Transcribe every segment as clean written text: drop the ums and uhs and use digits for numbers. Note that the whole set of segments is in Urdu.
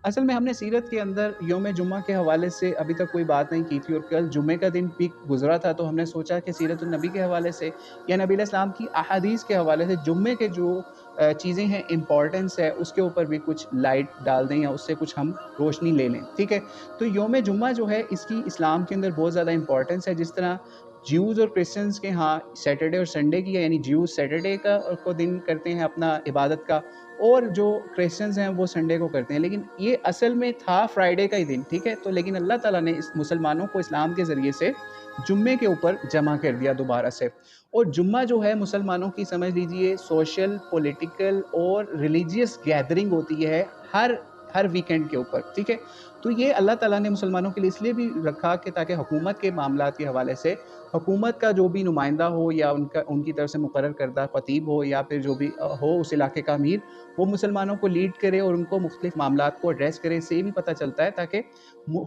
اصل میں ہم نے سیرت کے اندر یوم جمعہ کے حوالے سے ابھی تک کوئی بات نہیں کی تھی، اور کل جمعے کا دن بھی گزرا تھا، تو ہم نے سوچا کہ سیرت النبی کے حوالے سے یا نبی علیہ السلام کی احادیث کے حوالے سے جمعے کے جو چیزیں ہیں، امپورٹنس ہے، اس کے اوپر بھی کچھ لائٹ ڈال دیں یا اس سے کچھ ہم روشنی لے لیں، ٹھیک ہے؟ تو یوم جمعہ جو ہے اس کی اسلام کے اندر بہت زیادہ امپورٹنس ہے، جس طرح جیوز اور کرسچنس کے ہاں سیٹرڈے اور سنڈے کی ہے، یعنی جیوز سیٹرڈے کا کو دن کرتے ہیں اپنا عبادت کا، اور جو کرسچنز ہیں وہ سنڈے کو کرتے ہیں، لیکن یہ اصل میں تھا فرائیڈے کا ہی دن، ٹھیک ہے؟ تو لیکن اللہ تعالیٰ نے اس مسلمانوں کو اسلام کے ذریعے سے جمعے کے اوپر جمع کر دیا دوبارہ سے، اور جمعہ جو ہے مسلمانوں کی سمجھ لیجئے سوشل، پولیٹیکل اور ریلیجیس گیدرنگ ہوتی ہے ہر ویکنڈ کے اوپر، ٹھیک ہے؟ تو یہ اللہ تعالیٰ نے مسلمانوں کے لیے اس لیے بھی رکھا کہ تاکہ حکومت کے معاملات کے حوالے سے حکومت کا جو بھی نمائندہ ہو یا ان کی طرف سے مقرر کردہ خطیب ہو یا پھر جو بھی ہو اس علاقے کا امیر، وہ مسلمانوں کو لیڈ کرے اور ان کو مختلف معاملات کو ایڈریس کرے۔ اس سے یہ بھی پتہ چلتا ہے تاکہ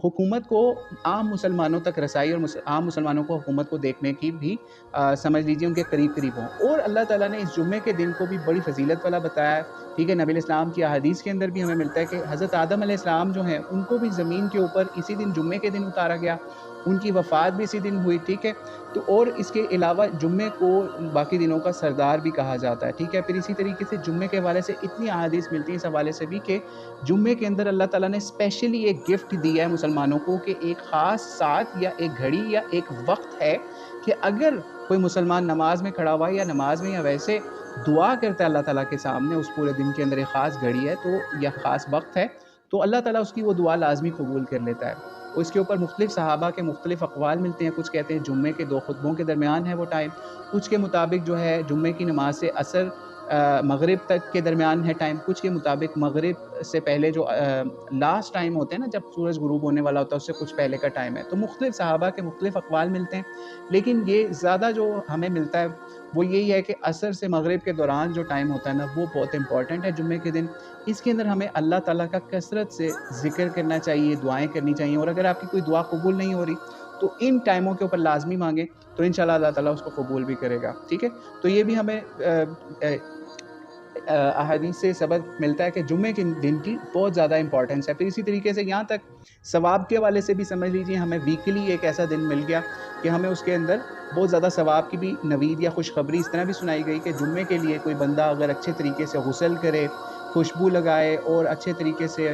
حکومت کو عام مسلمانوں تک رسائی اور عام مسلمانوں کو حکومت کو دیکھنے کی بھی سمجھ لیجیے ان کے قریب قریب ہوں۔ اور اللہ تعالیٰ نے اس جمعے کے دن کو بھی بڑی فضیلت والا بتایا ہے، ٹھیک ہے؟ نبی علیہ السلام کی احادیث کے اندر بھی ہمیں ملتا ہے کہ حضرت آدم علیہ السلام جو ہیں ان کو بھی زمین کے اوپر اسی دن جمعے کے دن اتارا گیا، ان کی وفات بھی اسی دن ہوئی، ٹھیک ہے؟ تو اور اس کے علاوہ جمعے کو باقی دنوں کا سردار بھی کہا جاتا ہے، ٹھیک ہے؟ پھر اسی طریقے سے جمعے کے حوالے سے اتنی احادیث ملتی ہیں اس حوالے سے بھی کہ جمعے کے اندر اللہ تعالیٰ نے اسپیشلی ایک گفٹ دیا ہے مسلمانوں کو کہ ایک خاص ساتھ یا ایک گھڑی یا ایک وقت ہے کہ اگر کوئی مسلمان نماز میں کھڑا ہوا ہے یا نماز میں یا ویسے دعا کرتا ہے اللہ تعالیٰ کے سامنے، اس پورے دن کے اندر ایک خاص گھڑی ہے تو یا خاص وقت ہے، تو اللہ تعالیٰ اس کی وہ دعا لازمی قبول کر لیتا ہے۔ اور اس کے اوپر مختلف صحابہ کے مختلف اقوال ملتے ہیں، کچھ کہتے ہیں جمعے کے دو خطبوں کے درمیان ہے وہ ٹائم، کچھ کے مطابق جو ہے جمعے کی نماز سے عصر مغرب تک کے درمیان ہے ٹائم، کچھ کے مطابق مغرب سے پہلے جو لاسٹ ٹائم ہوتے ہیں نا جب سورج غروب ہونے والا ہوتا ہے اس سے کچھ پہلے کا ٹائم ہے۔ تو مختلف صحابہ کے مختلف اقوال ملتے ہیں، لیکن یہ زیادہ جو ہمیں ملتا ہے وہ یہی ہے کہ عصر سے مغرب کے دوران جو ٹائم ہوتا ہے نا وہ بہت امپورٹنٹ ہے جمعے کے دن۔ اس کے اندر ہمیں اللہ تعالیٰ کا کثرت سے ذکر کرنا چاہیے، دعائیں کرنی چاہیے، اور اگر آپ کی کوئی دعا قبول نہیں ہو رہی تو ان ٹائموں کے اوپر لازمی مانگیں، تو انشاءاللہ اللہ تعالیٰ اس کو قبول بھی کرے گا، ٹھیک ہے؟ تو یہ بھی ہمیں احادیث سے سبق ملتا ہے کہ جمعے کے دن کی بہت زیادہ امپورٹنس ہے۔ پھر اسی طریقے سے یہاں تک ثواب کے حوالے سے بھی سمجھ لیجیے ہمیں ویکلی ایک ایسا دن مل گیا کہ ہمیں اس کے اندر بہت زیادہ ثواب کی بھی نوید یا خوشخبری اس طرح بھی سنائی گئی کہ جمعے کے لیے کوئی بندہ اگر اچھے طریقے سے غسل کرے، خوشبو لگائے اور اچھے طریقے سے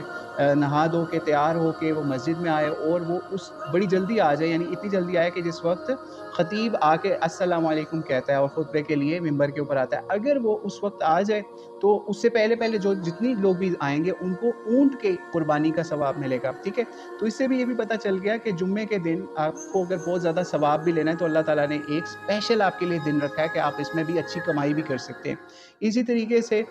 نہا دھو کے تیار ہو کے وہ مسجد میں آئے، اور وہ اس بڑی جلدی آ جائے، یعنی اتنی جلدی آئے کہ جس وقت خطیب آ کے السلام علیکم کہتا ہے اور خطبے کے لیے ممبر کے اوپر آتا ہے، اگر وہ اس وقت آ جائے تو اس سے پہلے جو جتنی لوگ بھی آئیں گے ان کو اونٹ کے قربانی کا ثواب ملے گا، ٹھیک ہے؟ تو اس سے بھی یہ بھی پتہ چل گیا کہ جمعے کے دن آپ کو اگر بہت زیادہ ثواب بھی لینا ہے تو اللہ تعالیٰ نے ایک اسپیشل آپ کے لیے دن رکھا ہے کہ آپ اس میں بھی اچھی کمائی بھی کر سکتے ہیں۔ اسی طریقے سے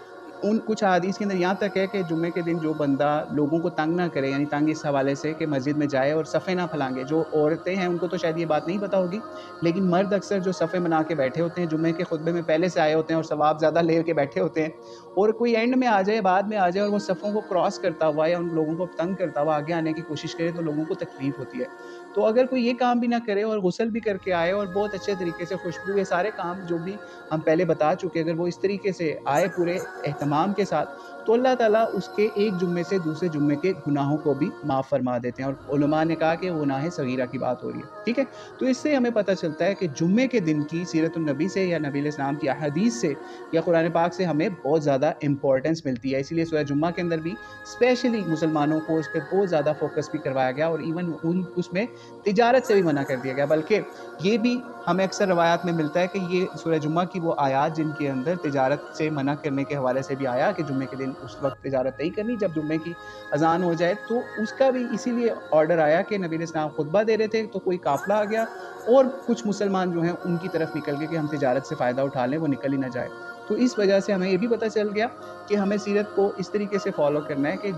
ان کچھ احادیث کے اندر یہاں تک ہے کہ جمعے کے دن جو بندہ لوگوں کو تنگ نہ کرے، یعنی تنگ اس حوالے سے کہ مسجد میں جائے اور صفیں نہ پھلانگے، جو عورتیں ہیں ان کو تو شاید یہ بات نہیں پتہ ہوگی، لیکن مرد اکثر جو صفیں بنا کے بیٹھے ہوتے ہیں جمعے کے خطبے میں پہلے سے آئے ہوتے ہیں اور ثواب زیادہ لے کے بیٹھے ہوتے ہیں، اور کوئی اینڈ میں آ جائے، بعد میں آ جائے اور وہ صفوں کو کراس کرتا ہوا یا ان لوگوں کو تنگ کرتا ہوا آگے آنے کی کوشش کرے تو لوگوں کو تکلیف ہوتی ہے۔ تو اگر کوئی یہ کام بھی نہ کرے اور غسل بھی کر کے آئے اور بہت اچھے طریقے سے خوشبو، یہ سارے کام جو بھی ہم پہلے بتا چکے، اگر وہ اس طریقے سے آئے پورے اہتمام کے ساتھ تو اللہ تعالیٰ اس کے ایک جمعے سے دوسرے جمعے کے گناہوں کو بھی معاف فرما دیتے ہیں، اور علماء نے کہا کہ وہ گناہ صغیرہ کی بات ہو رہی ہے، ٹھیک ہے؟ تو اس سے ہمیں پتہ چلتا ہے کہ جمعے کے دن کی سیرت النبی سے یا نبی علیہ السلام کی احادیث سے یا قرآن پاک سے ہمیں بہت زیادہ امپورٹنس ملتی ہے، اسی لیے سورہ جمعہ کے اندر بھی اسپیشلی مسلمانوں کو اس پہ بہت زیادہ فوکس بھی کروایا گیا، اور ایون اس میں تجارت سے بھی منع کر دیا گیا، بلکہ یہ بھی ہمیں اکثر روایات میں ملتا ہے کہ یہ سورہ جمعہ کی وہ آیات جن کے اندر تجارت سے منع کرنے کے حوالے سے بھی آیا کہ جمعے کے دن اس وقت تجارت نہیں کرنی جب جمعے کی اذان ہو جائے، تو اس کا بھی اسی لیے آرڈر آیا کہ نبی علیہ السلام خطبہ دے رہے تھے تو کوئی قافلہ آ گیا اور کچھ مسلمان جو ہیں ان کی طرف نکل گئے کہ ہم تجارت سے فائدہ اٹھا لیں، وہ نکل ہی نہ جائے۔ تو اس وجہ سے ہمیں یہ بھی پتہ چل گیا کہ ہمیں سیرت کو اس طریقے سے فالو کرنا ہے کہ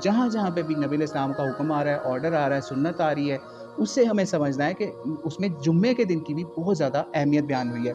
جہاں جہاں پہ بھی نبی علیہ السلام کا حکم آ رہا ہے، آرڈر آ رہا ہے، سنت آ رہی ہے، اس سے ہمیں سمجھنا ہے کہ اس میں جمعے کے دن کی بھی بہت زیادہ اہمیت بیان ہوئی ہے۔